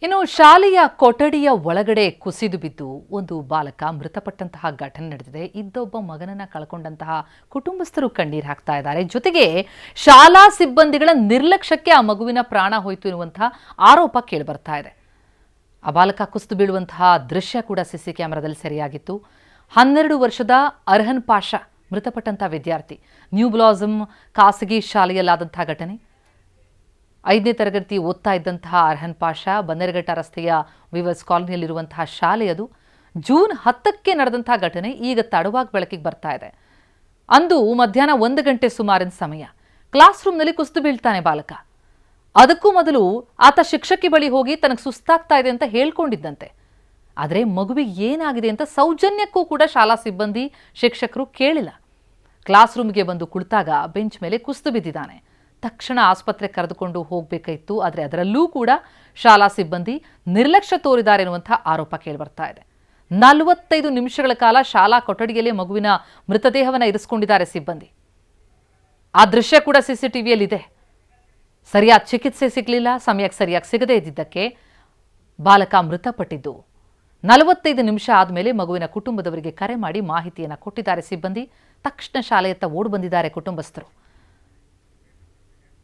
ಇನ್ನು ಶಾಲೆಯ ಕೊಠಡಿಯ ಒಳಗಡೆ ಕುಸಿದು ಬಿದ್ದು ಒಂದು ಬಾಲಕ ಮೃತಪಟ್ಟಂತಹ ಘಟನೆ ನಡೆದಿದೆ. ಇದ್ದೊಬ್ಬ ಮಗನನ್ನ ಕಳ್ಕೊಂಡಂತಹ ಕುಟುಂಬಸ್ಥರು ಕಣ್ಣೀರು ಹಾಕ್ತಾ ಇದ್ದಾರೆ. ಜೊತೆಗೆ ಶಾಲಾ ಸಿಬ್ಬಂದಿಗಳ ನಿರ್ಲಕ್ಷ್ಯಕ್ಕೆ ಆ ಮಗುವಿನ ಪ್ರಾಣ ಹೋಯಿತು ಎನ್ನುವಂತಹ ಆರೋಪ ಕೇಳಿಬರ್ತಾ ಇದೆ. ಆ ಬಾಲಕ ಕುಸಿದು ಬೀಳುವಂತಹ ದೃಶ್ಯ ಕೂಡ ಸಿಸಿ ಕ್ಯಾಮೆರಾದಲ್ಲಿ ಸೆರೆಯಾಗಿತ್ತು. 12 ವರ್ಷದ ಅರ್ಹನ್ ಪಾಷಾ ಮೃತಪಟ್ಟಂತಹ ವಿದ್ಯಾರ್ಥಿ. ನ್ಯೂ ಬ್ಲಾಸಮ್ ಖಾಸಗಿ ಶಾಲೆಯಲ್ಲಾದಂತಹ ಘಟನೆ. 5ನೇ ತರಗತಿ ಓದ್ತಾ ಇದ್ದಂತಹ ಅರ್ಹನ್ ಪಾಷಾ ಬನ್ನೇರುಘಟ್ಟ ರಸ್ತೆಯ ವಿವರ್ಸ್ ಕಾಲೋನಿಯಲ್ಲಿರುವಂತಹ ಶಾಲೆಯದು. ಜೂನ್ 10ಕ್ಕೆ ನಡೆದಂತಹ ಘಟನೆ ಈಗ ತಡವಾಗಿ ಬೆಳಕಿಗೆ ಬರ್ತಾ ಇದೆ. ಅಂದು ಮಧ್ಯಾಹ್ನ 1 ಗಂಟೆ ಸುಮಾರಿನ ಸಮಯ ಕ್ಲಾಸ್ ರೂಮ್ನಲ್ಲಿ ಕುಸಿದು ಬೀಳ್ತಾನೆ ಬಾಲಕ. ಅದಕ್ಕೂ ಮೊದಲು ಆತ ಶಿಕ್ಷಕಿ ಬಳಿ ಹೋಗಿ ತನಗೆ ಸುಸ್ತಾಗ್ತಾ ಇದೆ ಅಂತ ಹೇಳ್ಕೊಂಡಿದ್ದಂತೆ. ಆದರೆ ಮಗುವಿಗೆ ಏನಾಗಿದೆ ಅಂತ ಸೌಜನ್ಯಕ್ಕೂ ಕೂಡ ಶಾಲಾ ಸಿಬ್ಬಂದಿ ಶಿಕ್ಷಕರು ಕೇಳಿಲ್ಲ. ಕ್ಲಾಸ್ ರೂಮ್ಗೆ ಬಂದು ಕುಳಿತಾಗ ಬೆಂಚ್ ಮೇಲೆ ಕುಸಿದು ಬಿದ್ದಿದ್ದಾನೆ. ತಕ್ಷಣ ಆಸ್ಪತ್ರೆ ಕರೆದುಕೊಂಡು ಹೋಗಬೇಕಾಯಿತು. ಆದರೆ ಅದರಲ್ಲೂ ಕೂಡ ಶಾಲಾ ಸಿಬ್ಬಂದಿ ನಿರ್ಲಕ್ಷ್ಯ ತೋರಿದ್ದಾರೆ ಎನ್ನುವಂಥ ಆರೋಪ ಕೇಳಿಬರ್ತಾ ಇದೆ. 45 ನಿಮಿಷಗಳ ಕಾಲ ಶಾಲಾ ಕೊಠಡಿಯಲ್ಲೇ ಮಗುವಿನ ಮೃತದೇಹವನ್ನು ಇರಿಸಿಕೊಂಡಿದ್ದಾರೆ ಸಿಬ್ಬಂದಿ. ಆ ದೃಶ್ಯ ಕೂಡ CCTVಯಲ್ಲಿದೆ. ಸರಿಯಾದ ಚಿಕಿತ್ಸೆ ಸಿಗಲಿಲ್ಲ. ಸಮಯಕ್ಕೆ ಸರಿಯಾಗಿ ಸಿಗದೇ ಇದ್ದಿದ್ದಕ್ಕೆ ಬಾಲಕ ಮೃತಪಟ್ಟಿದ್ದು. 45 ನಿಮಿಷ ಆದಮೇಲೆ ಮಗುವಿನ ಕುಟುಂಬದವರಿಗೆ ಕರೆ ಮಾಡಿ ಮಾಹಿತಿಯನ್ನು ಕೊಟ್ಟಿದ್ದಾರೆ ಸಿಬ್ಬಂದಿ. ತಕ್ಷಣ ಶಾಲೆಯತ್ತ ಓಡಿ ಬಂದಿದ್ದಾರೆ ಕುಟುಂಬಸ್ಥರು.